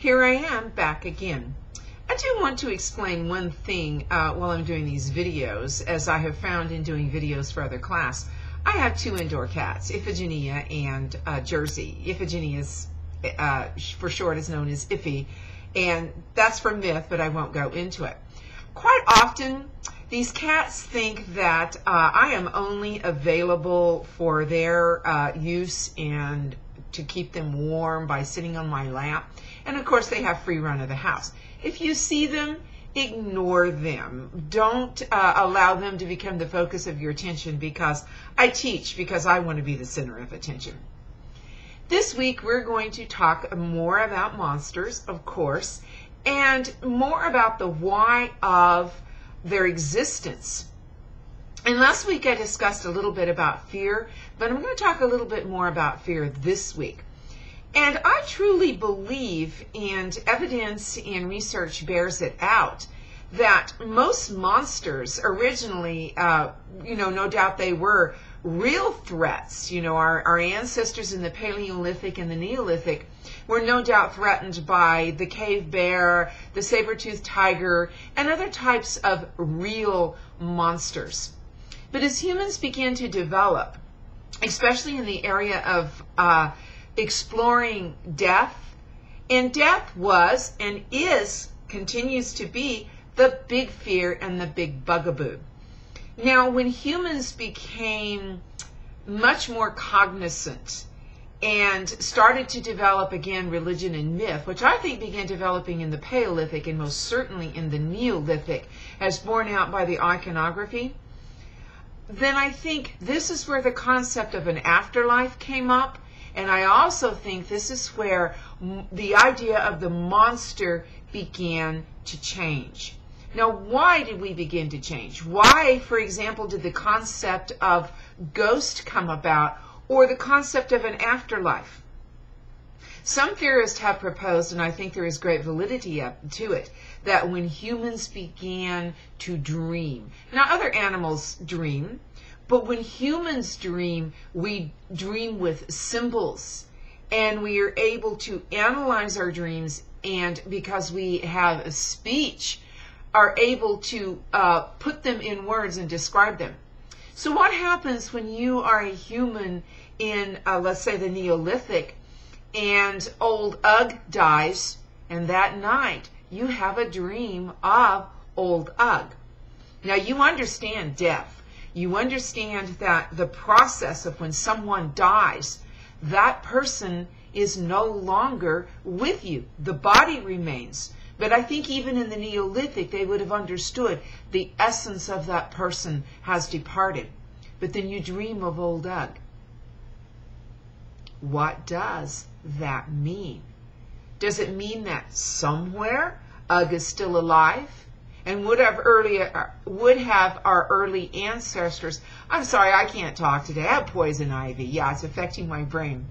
Here I am back again. I do want to explain one thing while I'm doing these videos, as I have found in doing videos for other class. I have two indoor cats, Iphigenia and Jersey. Iphigenia is, for short, is known as Iffy, and that's for myth, but I won't go into it. Quite often, these cats think that I am only available for their use and to keep them warm by sitting on my lap. And of course, they have free run of the house. If you see them, ignore them. Don't allow them to become the focus of your attention, because I teach because I want to be the center of attention. This week, we're going to talk more about monsters, of course, and more about the why of their existence. And last week I discussed a little bit about fear, but I'm going to talk a little bit more about fear this week. And I truly believe, and evidence and research bears it out, that most monsters originally, no doubt they were real threats. Our ancestors in the Paleolithic and the Neolithic were no doubt threatened by the cave bear, the saber-toothed tiger, and other types of real monsters. But as humans begin to develop, especially in the area of exploring death, and death was and continues to be the big fear and the big bugaboo. Now, when humans became much more cognizant and started to develop again religion and myth, which I think began developing in the Paleolithic and most certainly in the Neolithic, as borne out by the iconography, then I think this is where the concept of an afterlife came up. And I also think this is where the idea of the monster began to change. Now, why did we begin to change? Why, for example, did the concept of ghost come about, or the concept of an afterlife? Some theorists have proposed, and I think there is great validity to it, that when humans began to dream, now other animals dream, but when humans dream, we dream with symbols, and we are able to analyze our dreams, and because we have a speech, are able to put them in words and describe them. So what happens when you are a human in, let's say, the Neolithic, and old Ugg dies, and that night you have a dream of old Ugg? Now, you understand death. You understand that the process of when someone dies, that person is no longer with you. The body remains. But I think even in the Neolithic, they would have understood the essence of that person has departed. But then you dream of old Ugg. What does that mean? Does it mean that somewhere Ugg is still alive and would have our early ancestors? I'm sorry, I can't talk today. I have poison ivy. Yeah, it's affecting my brain.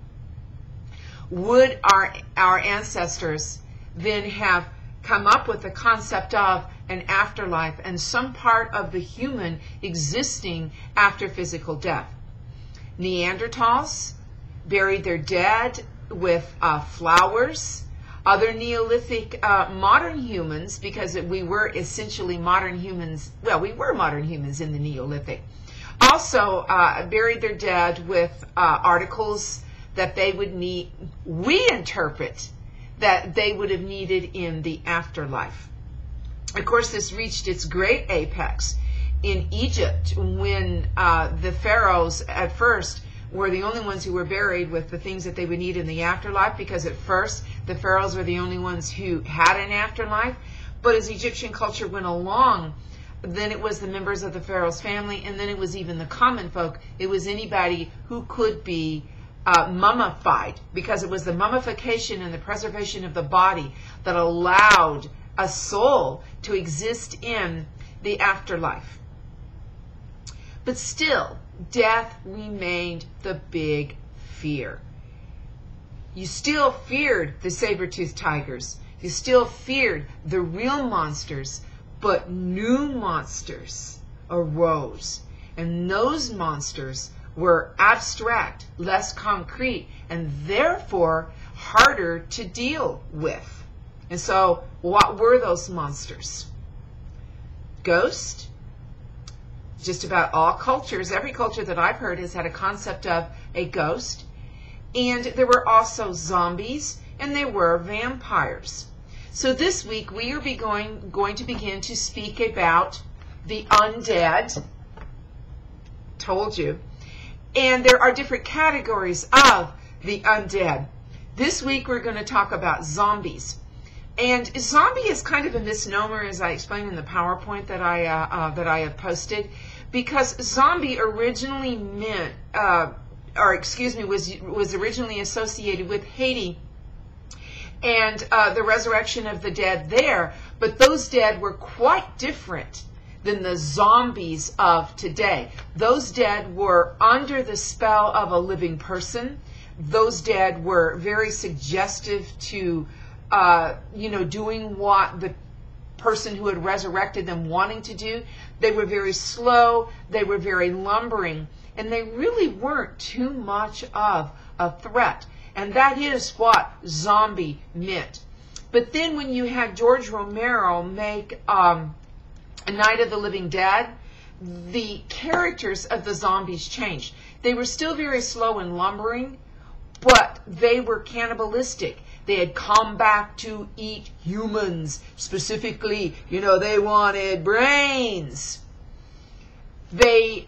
Would our ancestors then have come up with the concept of an afterlife and some part of the human existing after physical death? Neanderthals buried their dead with flowers. Other Neolithic modern humans, because we were essentially modern humans, well, we were modern humans in the Neolithic, also buried their dead with articles that they would need, we interpret, that they would have needed in the afterlife. Of course, this reached its great apex in Egypt when the pharaohs at first were the only ones who were buried with the things that they would need in the afterlife, because at first the pharaohs were the only ones who had an afterlife. But as Egyptian culture went along, then it was the members of the pharaoh's family, and then it was even the common folk. It was anybody who could be mummified, because it was the mummification and the preservation of the body that allowed a soul to exist in the afterlife. But still, death remained the big fear. You still feared the saber-toothed tigers. You still feared the real monsters, but new monsters arose. And those monsters were abstract, less concrete, and therefore harder to deal with. And so what were those monsters? Ghost. Just about all cultures, every culture that I've heard has had a concept of a ghost. And there were also zombies, and there were vampires. So this week we are going to begin to speak about the undead. Told you. And there are different categories of the undead. This week we're going to talk about zombies. And zombie is kind of a misnomer, as I explained in the PowerPoint that I have posted, because zombie originally meant, was originally associated with Haiti and the resurrection of the dead there. But those dead were quite different than the zombies of today. Those dead were under the spell of a living person. Those dead were very suggestive to doing what the person who had resurrected them wanting to do. They were very slow, they were very lumbering, and they really weren't too much of a threat. And that is what zombie meant. But then when you had George Romero make A Night of the Living Dead, the characters of the zombies changed. They were still very slow and lumbering, but they were cannibalistic. They had come back to eat humans. Specifically, they wanted brains. They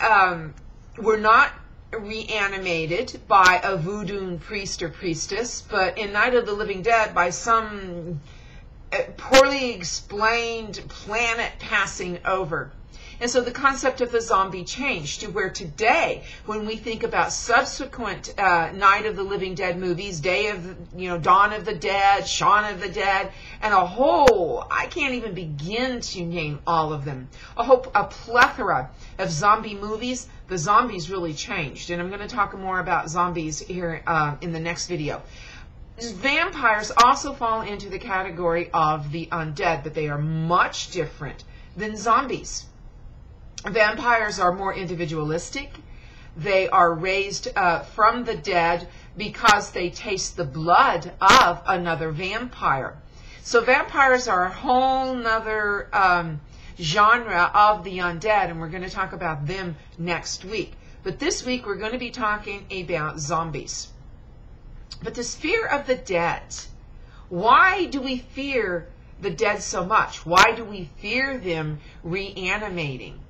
were not reanimated by a voodoo priest or priestess, but in Night of the Living Dead by some poorly explained planet passing over. And so the concept of the zombie changed to where today, when we think about subsequent Night of the Living Dead movies, Dawn of the Dead, Shaun of the Dead, and I can't even begin to name all of them, a plethora of zombie movies, the zombies really changed. And I'm going to talk more about zombies here in the next video. Vampires also fall into the category of the undead, but they are much different than zombies. Vampires are more individualistic. They are raised from the dead because they taste the blood of another vampire. So vampires are a whole nother genre of the undead, and we're going to talk about them next week. But this week we're going to be talking about zombies. But this fear of the dead, why do we fear the dead so much? Why do we fear them reanimating?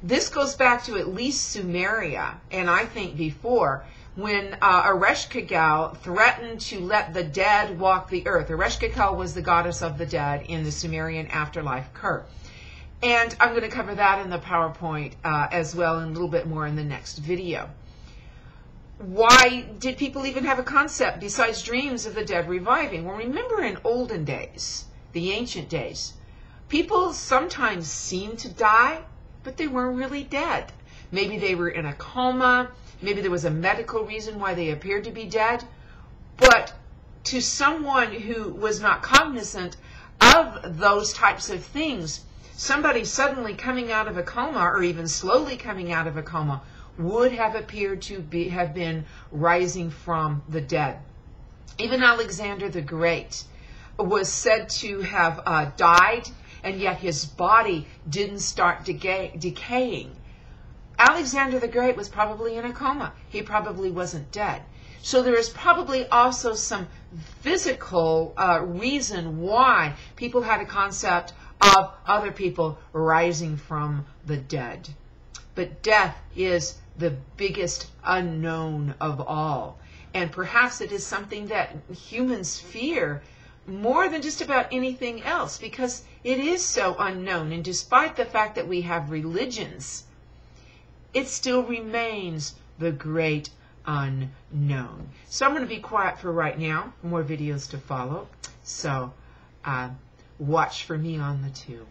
This goes back to at least Sumeria, and I think before, when Ereshkigal threatened to let the dead walk the earth. Ereshkigal was the goddess of the dead in the Sumerian afterlife cult. And I'm going to cover that in the PowerPoint as well, and a little bit more in the next video. Why did people even have a concept besides dreams of the dead reviving? Well, remember in olden days, the ancient days, people sometimes seemed to die, but they weren't really dead. Maybe they were in a coma. Maybe there was a medical reason why they appeared to be dead. But to someone who was not cognizant of those types of things, somebody suddenly coming out of a coma, or even slowly coming out of a coma, would have appeared to have been rising from the dead. Even Alexander the Great was said to have died, and yet his body didn't start decaying. Alexander the Great was probably in a coma. He probably wasn't dead. So there is probably also some physical reason why people had a concept of other people rising from the dead. But death is the biggest unknown of all. And perhaps it is something that humans fear more than just about anything else, because it is so unknown. And despite the fact that we have religions, it still remains the great unknown. So I'm going to be quiet for right now. More videos to follow. So watch for me on the tube.